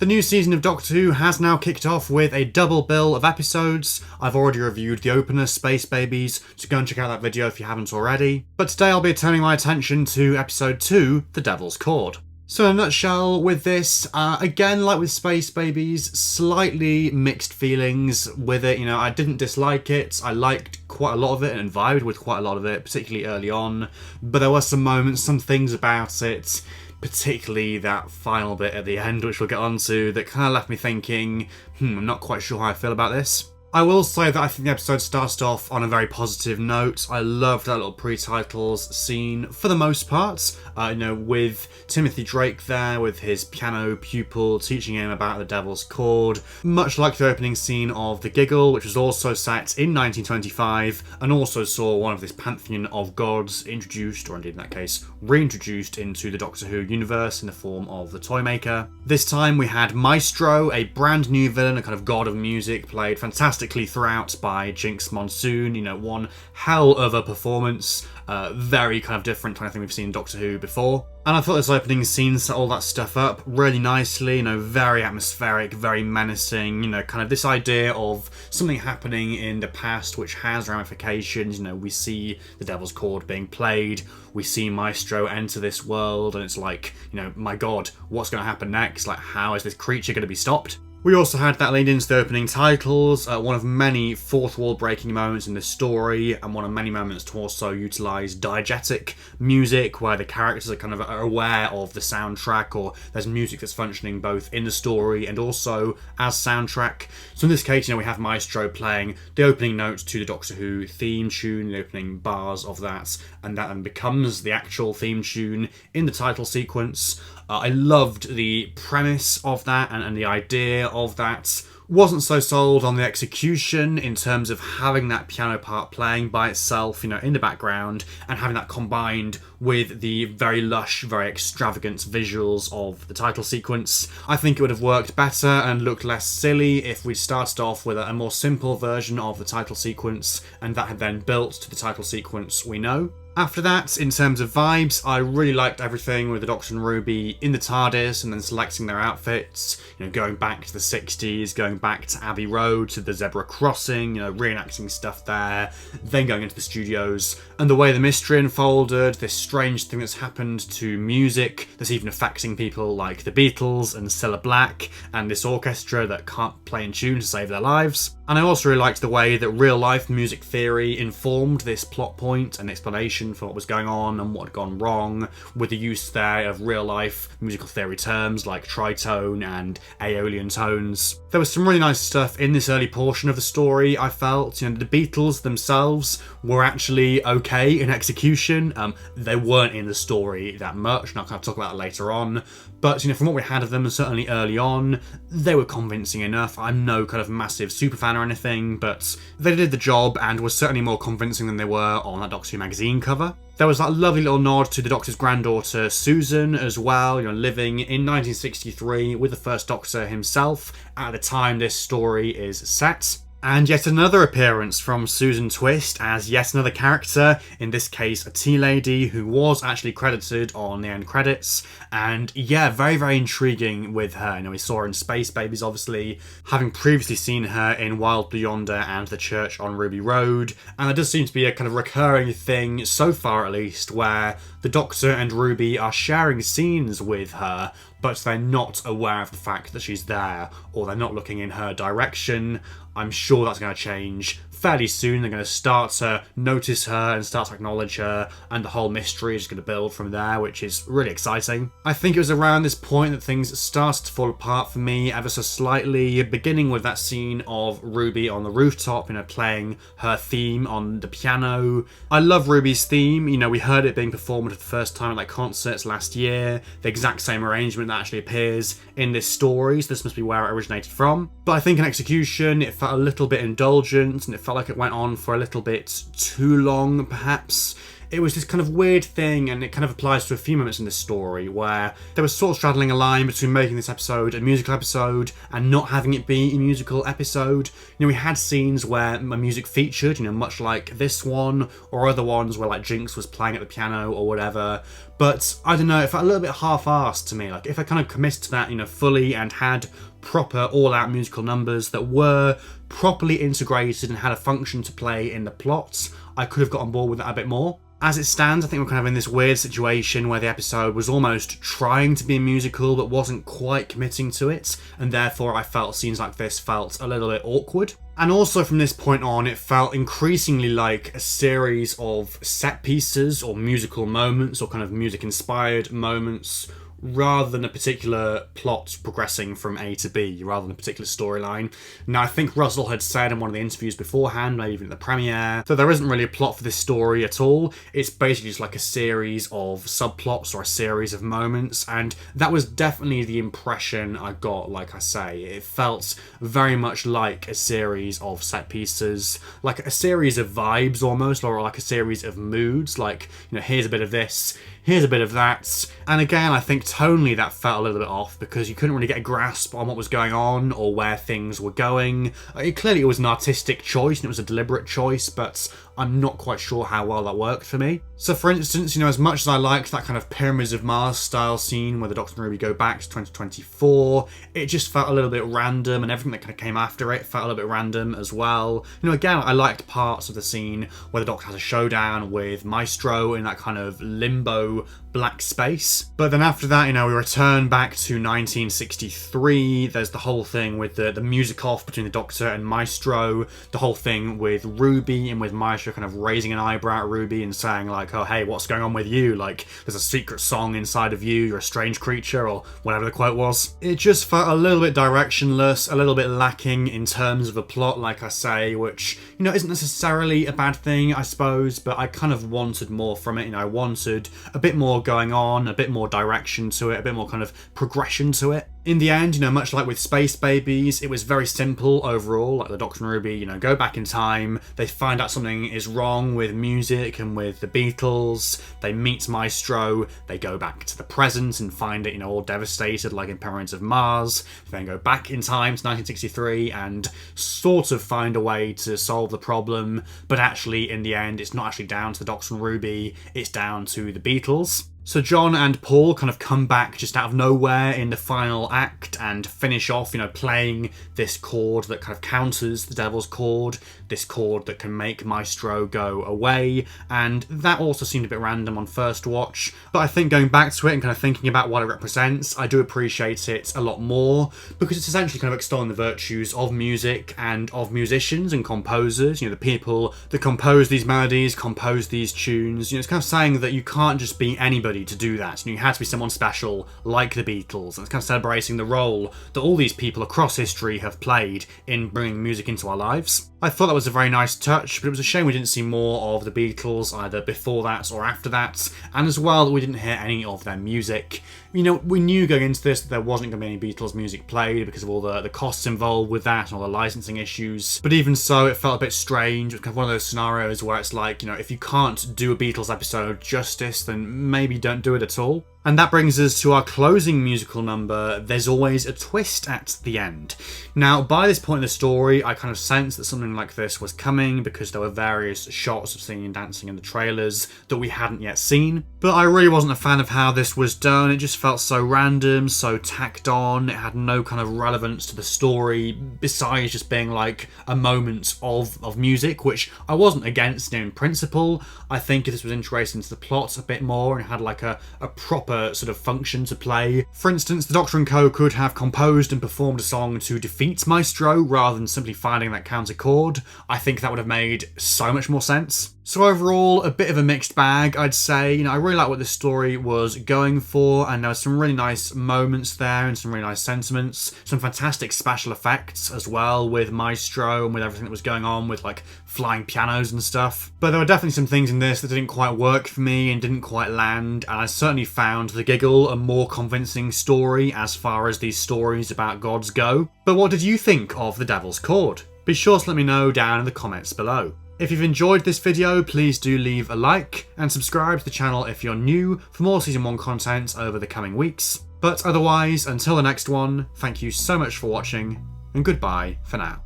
The new season of Doctor Who has now kicked off with a double bill of episodes. I've already reviewed the opener, Space Babies, so go and check out that video if you haven't already. But today I'll be turning my attention to episode 2, The Devil's Chord. So in a nutshell with this, again like with Space Babies, slightly mixed feelings with it. I didn't dislike it, I liked quite a lot of it and vibed with quite a lot of it, particularly early on. But there were some moments, some things about it, particularly that final bit at the end, which we'll get onto, that kind of left me thinking, I'm not quite sure how I feel about this. I will say that I think the episode started off on a very positive note. I loved that little pre-titles scene for the most part, with Timothy Drake there with his piano pupil teaching him about the Devil's Chord, much like the opening scene of The Giggle, which was also set in 1925 and also saw one of this pantheon of gods introduced, or indeed in that case reintroduced, into the Doctor Who universe in the form of the Toymaker. This time we had Maestro, a brand new villain, a kind of god of music, played fantastically throughout by Jinx Monsoon. one hell of a performance, very kind of different to anything we've seen in Doctor Who before. And I thought this opening scene set all that stuff up really nicely, very atmospheric, very menacing, kind of this idea of something happening in the past which has ramifications. We see the Devil's Chord being played, we see Maestro enter this world, and it's like, my god, what's going to happen next? Like, how is this creature going to be stopped? We also had that lead into the opening titles, one of many fourth wall breaking moments in the story, and one of many moments to also utilise diegetic music, where the characters are kind of aware of the soundtrack, or there's music that's functioning both in the story and also as soundtrack. So in this case, we have Maestro playing the opening notes to the Doctor Who theme tune, the opening bars of that, and that then becomes the actual theme tune in the title sequence. I loved the premise of that and the idea of that. Wasn't so sold on the execution in terms of having that piano part playing by itself, in the background, and having that combined with the very lush, very extravagant visuals of the title sequence. I think it would have worked better and looked less silly if we started off with a more simple version of the title sequence, and that had then built to the title sequence we know. After that, in terms of vibes, I really liked everything with the Doctor and Ruby in the TARDIS and then selecting their outfits, going back to the 60s, going back to Abbey Road, to the Zebra Crossing, reenacting stuff there, then going into the studios, and the way the mystery unfolded, this strange thing that's happened to music that's even affecting people like the Beatles and Cilla Black, and this orchestra that can't play in tune to save their lives. And I also really liked the way that real-life music theory informed this plot point and explanation for what was going on and what had gone wrong, with the use there of real-life musical theory terms like tritone and aeolian tones. There was some really nice stuff in this early portion of the story, I felt. The Beatles themselves were actually okay in execution. They weren't in the story that much, and I'll kind of talk about that later on. But, from what we had of them, certainly early on, they were convincing enough. I'm no kind of massive superfan or anything, but they did the job and were certainly more convincing than they were on that Doctor Who magazine cover. There was that lovely little nod to the Doctor's granddaughter, Susan, as well, living in 1963 with the First Doctor himself at the time this story is set. And yet another appearance from Susan Twist as yet another character, in this case a tea lady who was actually credited on the end credits. And yeah, very, very intriguing with her. We saw her in Space Babies, obviously, having previously seen her in Wild Blue Yonder and The Church on Ruby Road. And there does seem to be a kind of recurring thing, so far at least, where the Doctor and Ruby are sharing scenes with her, but they're not aware of the fact that she's there, or they're not looking in her direction. I'm sure that's going to change fairly soon. They're going to start to notice her and start to acknowledge her, and the whole mystery is going to build from there, which is really exciting. I think it was around this point that things started to fall apart for me ever so slightly, beginning with that scene of Ruby on the rooftop, playing her theme on the piano. I love Ruby's theme. We heard it being performed for the first time at concerts last year, the exact same arrangement that actually appears in this story, so this must be where it originated from. But I think in execution, it felt a little bit indulgent, and it felt like it went on for a little bit too long, perhaps. It was this kind of weird thing, and it kind of applies to a few moments in this story, where they were sort of straddling a line between making this episode a musical episode and not having it be a musical episode. We had scenes where my music featured, much like this one, or other ones where Jinx was playing at the piano or whatever. But I don't know, it felt a little bit half-assed to me. Like, if I kind of committed to that, fully and had proper all-out musical numbers that were properly integrated and had a function to play in the plots, I could have got on board with that a bit more. As it stands, I think we're kind of in this weird situation where the episode was almost trying to be a musical but wasn't quite committing to it, and therefore I felt scenes like this felt a little bit awkward. And also from this point on, it felt increasingly like a series of set pieces or musical moments or kind of music-inspired moments, rather than a particular plot progressing from A to B, rather than a particular storyline. Now, I think Russell had said in one of the interviews beforehand, maybe even at the premiere, that there isn't really a plot for this story at all. It's basically just like a series of subplots or a series of moments, and that was definitely the impression I got, like I say. It felt very much like a series of set pieces, like a series of vibes almost, or like a series of moods, like, here's a bit of this, here's a bit of that. And again, I think tonally that felt a little bit off because you couldn't really get a grasp on what was going on or where things were going. Clearly it was an artistic choice and it was a deliberate choice, but I'm not quite sure how well that worked for me. So for instance, as much as I liked that kind of Pyramids of Mars style scene where the Doctor and Ruby go back to 2024, it just felt a little bit random, and everything that kind of came after it felt a little bit random as well. Again, I liked parts of the scene where the Doctor has a showdown with Maestro in that kind of limbo black space. But then after that, we return back to 1963. There's the whole thing with the music off between the Doctor and Maestro, the whole thing with Ruby and with Maestro kind of raising an eyebrow at Ruby and saying like, oh hey, what's going on with you? Like, there's a secret song inside of you, you're a strange creature, or whatever the quote was. It just felt a little bit directionless, a little bit lacking in terms of a plot, like I say, which, isn't necessarily a bad thing, I suppose, but I kind of wanted more from it. I wanted a bit more going on, a bit more direction to it, a bit more kind of progression to it. In the end, much like with Space Babies, it was very simple overall. Like the Doctor and Ruby, go back in time, they find out something is wrong with music and with the Beatles, they meet Maestro, they go back to the present and find it, all devastated like in Pyramids of Mars, then go back in time to 1963 and sort of find a way to solve the problem, but actually in the end it's not actually down to the Doctor and Ruby, it's down to the Beatles. So John and Paul kind of come back just out of nowhere in the final act and finish off, playing this chord that kind of counters the Devil's chord, this chord that can make Maestro go away, and that also seemed a bit random on first watch, but I think going back to it and kind of thinking about what it represents, I do appreciate it a lot more, because it's essentially kind of extolling the virtues of music and of musicians and composers, the people that compose these melodies, compose these tunes. It's kind of saying that you can't just be anybody to do that. You had to be someone special like the Beatles, and it's kind of celebrating the role that all these people across history have played in bringing music into our lives. I thought that was a very nice touch, but it was a shame we didn't see more of the Beatles either before that or after that, and as well that we didn't hear any of their music. We knew going into this that there wasn't going to be any Beatles music played because of all the costs involved with that and all the licensing issues, but even so it felt a bit strange. It was kind of one of those scenarios where it's like, if you can't do a Beatles episode justice, then maybe don't do it at all. And that brings us to our closing musical number, There's Always a Twist at the End. Now, by this point in the story, I kind of sensed that something like this was coming because there were various shots of singing and dancing in the trailers that we hadn't yet seen. But I really wasn't a fan of how this was done. It just felt so random, so tacked on. It had no kind of relevance to the story besides just being like a moment of music, which I wasn't against in principle. I think if this was integrated into the plot a bit more and had like a proper sort of function to play. For instance, the Doctor and Co could have composed and performed a song to defeat Maestro rather than simply finding that counter chord. I think that would have made so much more sense. So overall, a bit of a mixed bag, I'd say. I really like what this story was going for, and there were some really nice moments there and some really nice sentiments. Some fantastic special effects as well with Maestro and with everything that was going on with like flying pianos and stuff. But there were definitely some things in this that didn't quite work for me and didn't quite land, and I certainly found The Giggle a more convincing story as far as these stories about gods go. But what did you think of The Devil's Chord? Be sure to let me know down in the comments below. If you've enjoyed this video, please do leave a like and subscribe to the channel if you're new for more Season 1 content over the coming weeks. But otherwise, until the next one, thank you so much for watching, and goodbye for now.